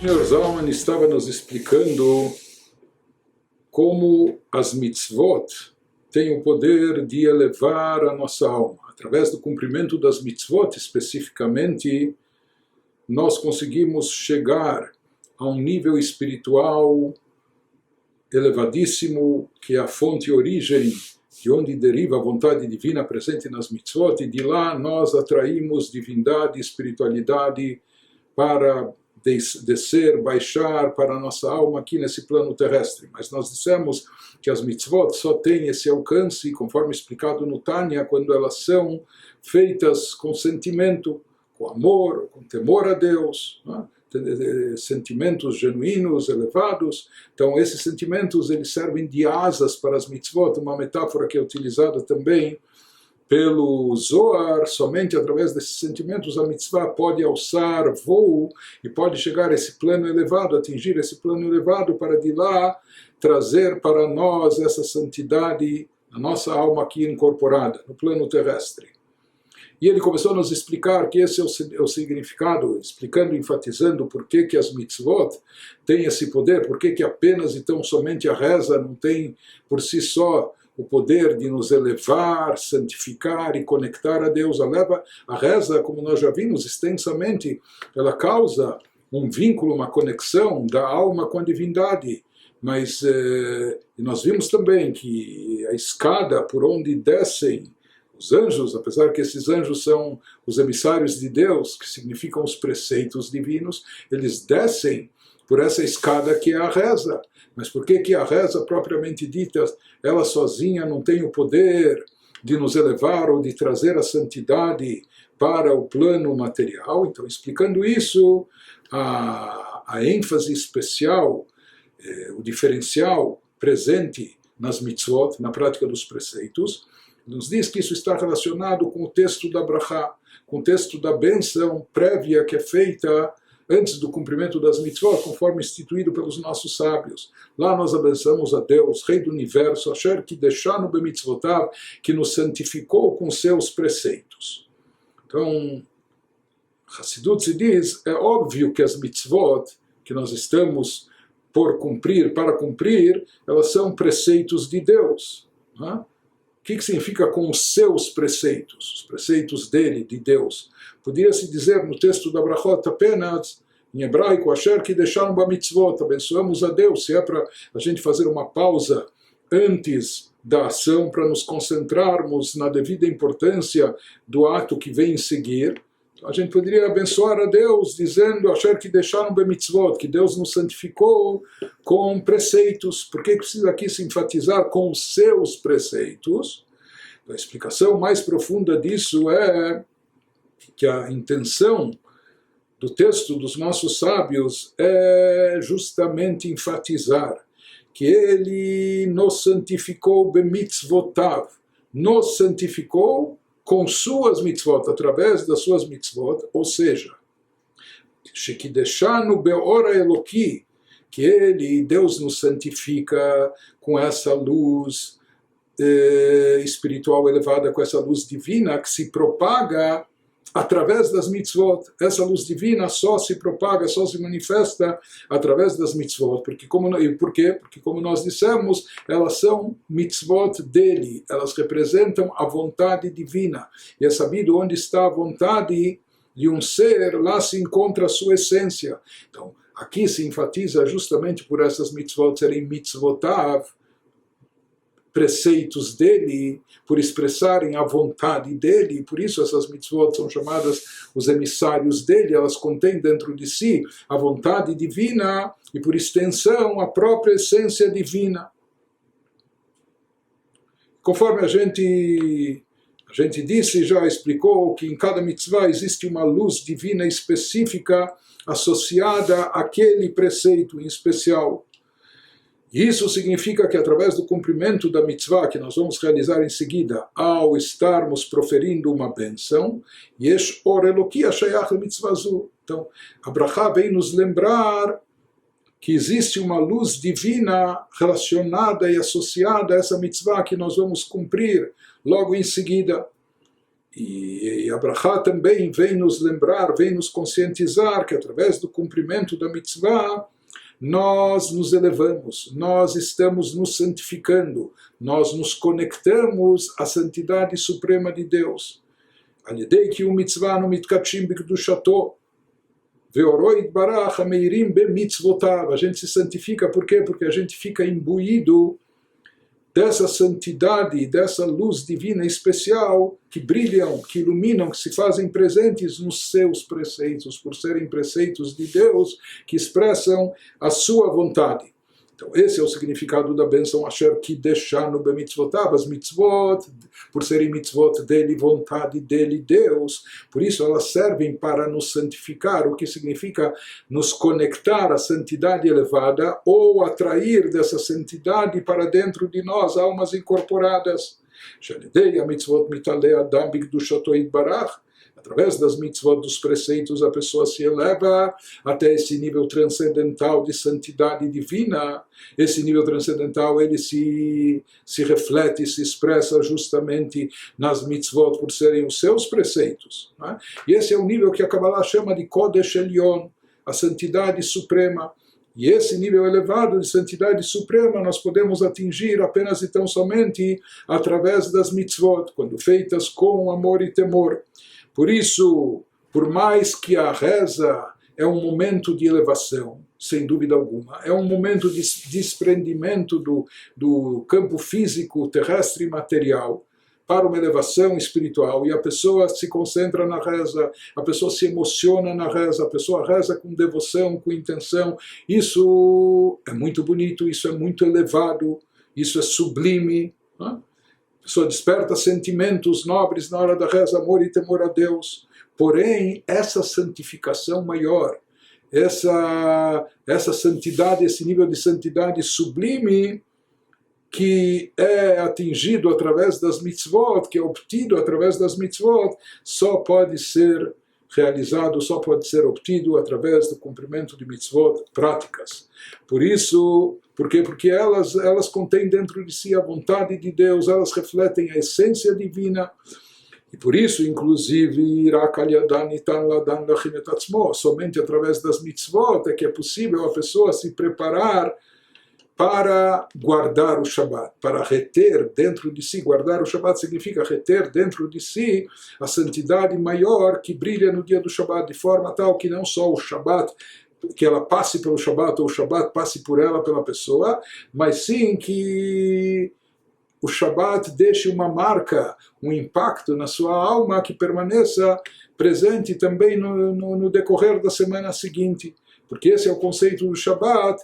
Senhor Zalman estava nos explicando como as mitzvot têm o poder de elevar a nossa alma. Através do cumprimento das mitzvot, especificamente, nós conseguimos chegar a um nível espiritual elevadíssimo, que é a fonte e origem de onde deriva a vontade divina presente nas mitzvot, e de lá nós atraímos divindade e espiritualidade para descer, baixar para a nossa alma aqui nesse plano terrestre. Mas nós dissemos que as mitzvot só têm esse alcance, conforme explicado no Tânia, quando elas são feitas com sentimento, com amor, com temor a Deus, né? Sentimentos genuínos, elevados. Então esses sentimentos eles servem de asas para as mitzvot, uma metáfora que é utilizada também pelo Zohar. Somente através desses sentimentos a mitzvah pode alçar voo e pode chegar a esse plano elevado, atingir esse plano elevado, para de lá trazer para nós essa santidade, a nossa alma aqui incorporada no plano terrestre. E ele começou a nos explicar que esse é o significado, explicando, enfatizando por que as mitzvot têm esse poder, por que apenas e tão somente a reza não tem por si só o poder de nos elevar, santificar e conectar a Deus. A reza, como nós já vimos extensamente, ela causa um vínculo, uma conexão da alma com a divindade. Mas nós vimos também que a escada por onde descem os anjos, apesar que esses anjos são os emissários de Deus, que significam os preceitos divinos, eles descem por essa escada que é a reza. Mas por que a reza, propriamente dita, ela sozinha não tem o poder de nos elevar ou de trazer a santidade para o plano material? Então, explicando isso, a ênfase especial, o diferencial presente nas mitzvot, na prática dos preceitos, nos diz que isso está relacionado com o texto da brachá, com o texto da bênção prévia que é feita antes do cumprimento das mitzvot, conforme instituído pelos nossos sábios. Lá nós abençamos a Deus, Rei do Universo, Asher Kideshanu bemitzvotav, que nos santificou com seus preceitos. Então, Hassidut se diz, é óbvio que as mitzvot que nós estamos para cumprir, elas são preceitos de Deus. Não é? O que significa com os seus preceitos? Os preceitos dele, de Deus. Podia-se dizer no texto da Brachot apenas, em hebraico, Asher Kideshanu bamitzvot, abençoamos a Deus, se é para a gente fazer uma pausa antes da ação, para nos concentrarmos na devida importância do ato que vem em seguir. A gente poderia abençoar a Deus dizendo Asher Kideshanu bamitzvot, que Deus nos santificou com preceitos. Por que precisa aqui se enfatizar com os seus preceitos? A explicação mais profunda disso é que a intenção do texto dos nossos sábios é justamente enfatizar que ele nos santificou bemitzvotav, nos santificou com suas mitzvot, através das suas mitzvot, ou seja, Shekideshanu be'ora Eloki, que ele, Deus nos santifica com essa luz espiritual elevada, com essa luz divina que se propaga através das mitzvot. Essa luz divina só se propaga, só se manifesta através das mitzvot. Por quê? Porque, como nós dissemos, elas são mitzvot dele, elas representam a vontade divina. E é sabido onde está a vontade de um ser, lá se encontra a sua essência. Então, aqui se enfatiza justamente por essas mitzvot serem mitzvotav, preceitos dele, por expressarem a vontade dele, por isso essas mitzvot são chamadas os emissários dele, elas contêm dentro de si a vontade divina e, por extensão, a própria essência divina. Conforme a gente disse, já explicou que em cada mitzvah existe uma luz divina específica associada àquele preceito em especial. Isso significa que através do cumprimento da mitzvah que nós vamos realizar em seguida, ao estarmos proferindo uma bênção, yesh or eloki hashayach lemitzvazu. Então, a brachá vem nos lembrar que existe uma luz divina relacionada e associada a essa mitzvah que nós vamos cumprir logo em seguida. E E a Brachá também vem nos lembrar, vem nos conscientizar que através do cumprimento da mitzvah, nós nos elevamos, nós estamos nos santificando, nós nos conectamos à santidade suprema de Deus. Al-yedei ki mitzvah no mitkatshim b'kedushato, ve'oro yitbarach hameirim b'mitzvotav. A gente se santifica, por quê? Porque a gente fica imbuído dessa santidade, dessa luz divina especial que brilham, que iluminam, que se fazem presentes nos seus preceitos, por serem preceitos de Deus que expressam a sua vontade. Então esse é o significado da bênção Asher Kideshanu b'mitzvotav, as mitzvot, por serem mitzvot dele, vontade dele, Deus, por isso elas servem para nos santificar, o que significa nos conectar à santidade elevada ou atrair dessa santidade para dentro de nós, almas incorporadas. Através das mitzvot, dos preceitos, a pessoa se eleva até esse nível transcendental de santidade divina. Esse nível transcendental ele se reflete, se expressa justamente nas mitzvot, por serem os seus preceitos, né? E esse é o nível que a Kabbalah chama de Kodesh Elyon, a santidade suprema. E esse nível elevado de santidade suprema nós podemos atingir apenas e tão somente através das mitzvot, quando feitas com amor e temor. Por isso, por mais que a reza é um momento de elevação, sem dúvida alguma, é um momento de desprendimento do campo físico, terrestre e material, para uma elevação espiritual, e a pessoa se concentra na reza, a pessoa se emociona na reza, a pessoa reza com devoção, com intenção. Isso é muito bonito, isso é muito elevado, isso é sublime, né? A pessoa desperta sentimentos nobres na hora da reza, amor e temor a Deus. Porém, essa santificação maior, essa santidade, esse nível de santidade sublime, que é atingido através das mitzvot, que é obtido através das mitzvot, só pode ser realizado, só pode ser obtido através do cumprimento de mitzvot práticas. Por isso, por quê? Porque elas contêm dentro de si a vontade de Deus, elas refletem a essência divina, e por isso, inclusive, somente através das mitzvot é que é possível a pessoa se preparar para guardar o Shabat, para reter dentro de si. Guardar o Shabat significa reter dentro de si a santidade maior que brilha no dia do Shabat, de forma tal que não só o Shabat, que ela passe pelo Shabat, ou o Shabat passe por ela, pela pessoa, mas sim que o Shabat deixe uma marca, um impacto na sua alma que permaneça presente também no decorrer da semana seguinte. Porque esse é o conceito do Shabat,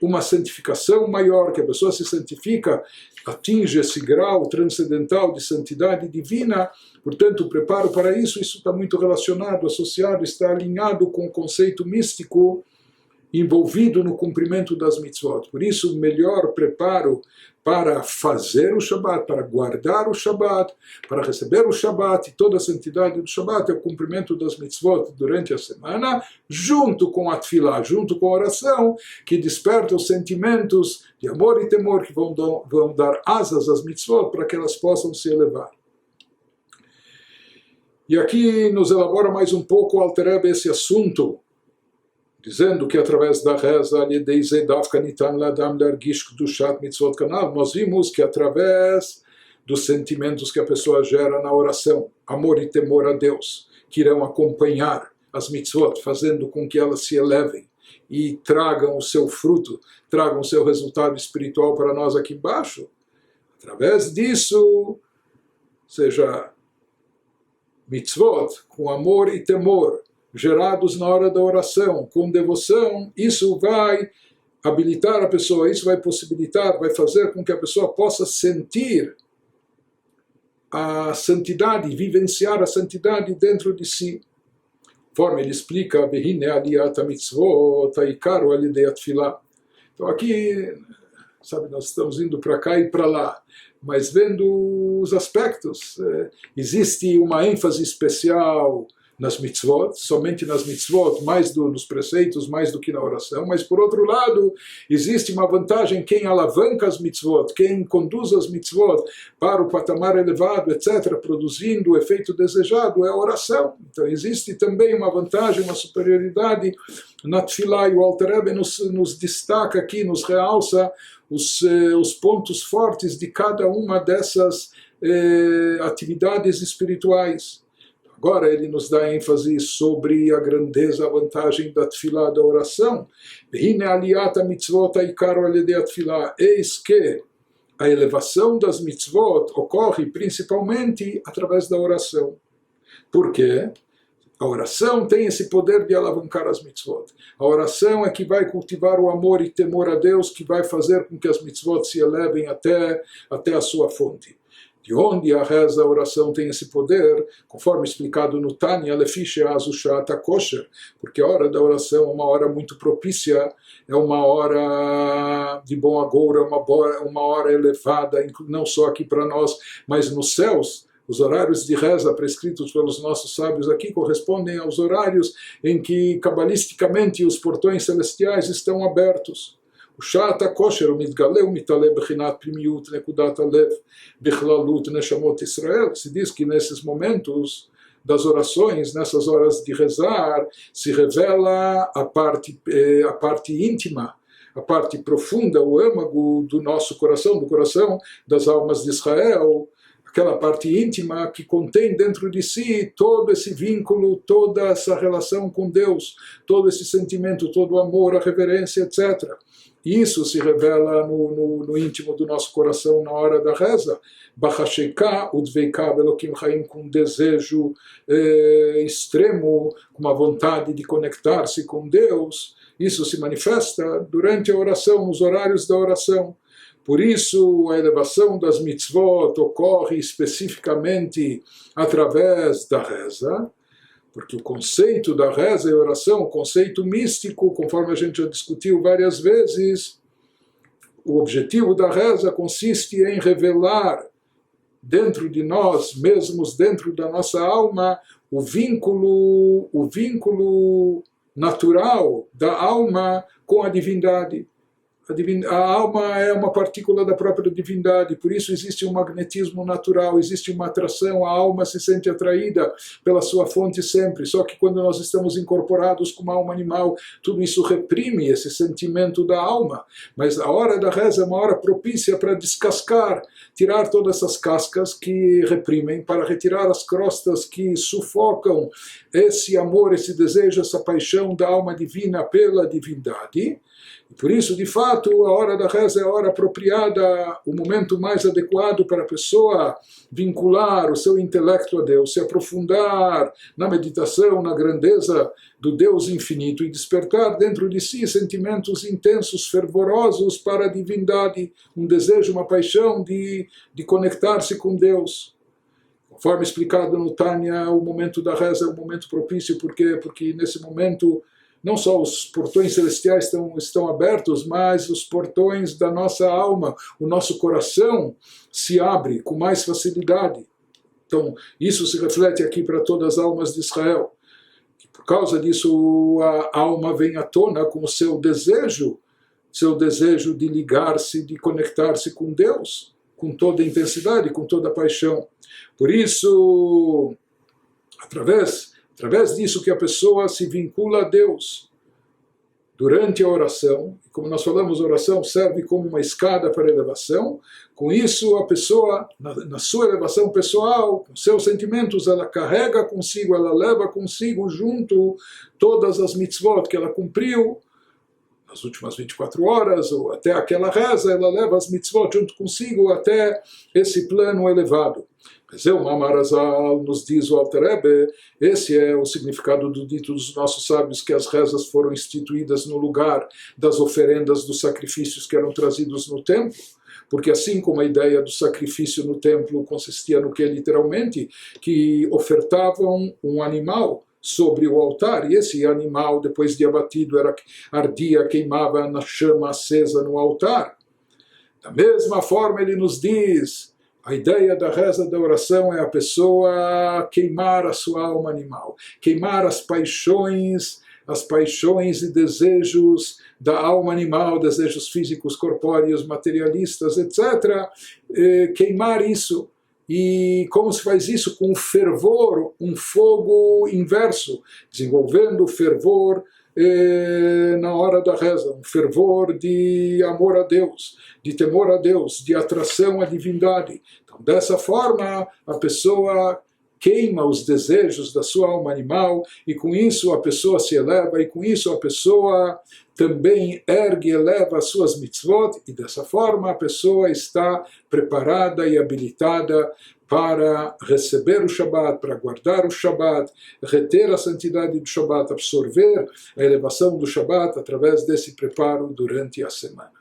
uma santificação maior, que a pessoa se santifica, atinge esse grau transcendental de santidade divina. Portanto, o preparo para isso está muito relacionado, associado, está alinhado com o conceito místico envolvido no cumprimento das mitzvot. Por isso, o melhor preparo para fazer o Shabat, para guardar o Shabat, para receber o Shabat e toda a santidade do Shabat é o cumprimento das mitzvot durante a semana, junto com a tefilá, junto com a oração, que desperta os sentimentos de amor e temor que vão dar asas às mitzvot para que elas possam se elevar. E aqui nos elabora mais um pouco o Alter Rebbe esse assunto, dizendo que através da reza, nós vimos que através dos sentimentos que a pessoa gera na oração, amor e temor a Deus, que irão acompanhar as mitzvot, fazendo com que elas se elevem e tragam o seu fruto, tragam o seu resultado espiritual para nós aqui embaixo. Através disso, ou seja, mitzvot com amor e temor, gerados na hora da oração, com devoção, isso vai habilitar a pessoa, isso vai possibilitar, vai fazer com que a pessoa possa sentir a santidade, vivenciar a santidade dentro de si. Conforme ele explica, então aqui, sabe, nós estamos indo para cá e para lá, mas vendo os aspectos, existe uma ênfase especial nas mitzvot, somente nas mitzvot, nos preceitos, mais do que na oração, mas por outro lado, existe uma vantagem quem alavanca as mitzvot, quem conduz as mitzvot para o patamar elevado, etc., produzindo o efeito desejado, é a oração. Então existe também uma vantagem, uma superioridade na Tefilá, e o Alter Rebbe nos destaca aqui, nos realça os pontos fortes de cada uma dessas atividades espirituais. Agora ele nos dá ênfase sobre a grandeza, a vantagem da Tefilá, da oração. Eis que a elevação das mitzvot ocorre principalmente através da oração. Por quê? A oração tem esse poder de alavancar as mitzvot. A oração é que vai cultivar o amor e temor a Deus, que vai fazer com que as mitzvot se elevem até a sua fonte. De onde a reza, a oração tem esse poder, conforme explicado no Tânia, porque a hora da oração é uma hora muito propícia, é uma hora de bom agouro, é uma hora elevada, não só aqui para nós, mas nos céus. Os horários de reza prescritos pelos nossos sábios aqui correspondem aos horários em que, cabalisticamente, os portões celestiais estão abertos. O Sha'at HaKosher, o Mitgale, o Mitale Bechinat Primiut Nekudat Alev Bechlalut Neshamot Israel. Se diz que nesses momentos das orações, nessas horas de rezar, se revela a parte íntima, a parte profunda, o âmago do nosso coração, do coração das almas de Israel, aquela parte íntima que contém dentro de si todo esse vínculo, toda essa relação com Deus, todo esse sentimento, todo o amor, a reverência, etc. Isso se revela no íntimo do nosso coração na hora da reza. Bachasheka udveika belokim chaim, com um desejo extremo, com uma vontade de conectar-se com Deus. Isso se manifesta durante a oração, nos horários da oração. Por isso, a elevação das mitzvot ocorre especificamente através da reza, porque o conceito da reza e oração, o conceito místico, conforme a gente já discutiu várias vezes, o objetivo da reza consiste em revelar dentro de nós mesmos, dentro da nossa alma, o vínculo natural da alma com a divindade. A alma é uma partícula da própria divindade, por isso existe um magnetismo natural, existe uma atração, a alma se sente atraída pela sua fonte sempre, só que quando nós estamos incorporados com uma alma animal, tudo isso reprime esse sentimento da alma, mas a hora da reza é uma hora propícia para descascar, tirar todas essas cascas que reprimem, para retirar as crostas que sufocam esse amor, esse desejo, essa paixão da alma divina pela divindade. Por isso, de fato, a hora da reza é a hora apropriada, o momento mais adequado para a pessoa vincular o seu intelecto a Deus, se aprofundar na meditação, na grandeza do Deus infinito e despertar dentro de si sentimentos intensos, fervorosos para a divindade, um desejo, uma paixão de conectar-se com Deus. Conforme explicado no Tânia, o momento da reza é um momento propício, porque nesse momento não só os portões celestiais estão abertos, mas os portões da nossa alma, o nosso coração se abre com mais facilidade. Então, isso se reflete aqui para todas as almas de Israel. Por causa disso, a alma vem à tona com o seu desejo de ligar-se, de conectar-se com Deus, com toda a intensidade, com toda a paixão. Por isso, através disso que a pessoa se vincula a Deus durante a oração, como nós falamos, a oração serve como uma escada para a elevação. Com isso, a pessoa, na sua elevação pessoal, com seus sentimentos, ela carrega consigo, ela leva consigo junto todas as mitzvot que ela cumpriu nas últimas 24 horas, ou até aquela reza, ela leva as mitzvot junto consigo até esse plano elevado. O Mamarazal nos diz o Alter Rebbe, esse é o significado do dito dos nossos sábios, que as rezas foram instituídas no lugar das oferendas dos sacrifícios que eram trazidos no templo, porque assim como a ideia do sacrifício no templo consistia no que literalmente, que ofertavam um animal sobre o altar, e esse animal, depois de abatido, ardia, queimava na chama acesa no altar. Da mesma forma ele nos diz A ideia da reza da oração é a pessoa queimar a sua alma animal, queimar as paixões e desejos da alma animal, desejos físicos, corpóreos, materialistas, etc. Queimar isso. E como se faz isso? Com fervor, um fogo inverso, desenvolvendo fervor na hora da reza, um fervor de amor a Deus, de temor a Deus, de atração à divindade. Então, dessa forma, a pessoa queima os desejos da sua alma animal, e com isso a pessoa se eleva, e com isso a pessoa também ergue e eleva as suas mitzvot, e dessa forma a pessoa está preparada e habilitada para receber o Shabat, para guardar o Shabat, reter a santidade do Shabat, absorver a elevação do Shabat através desse preparo durante a semana.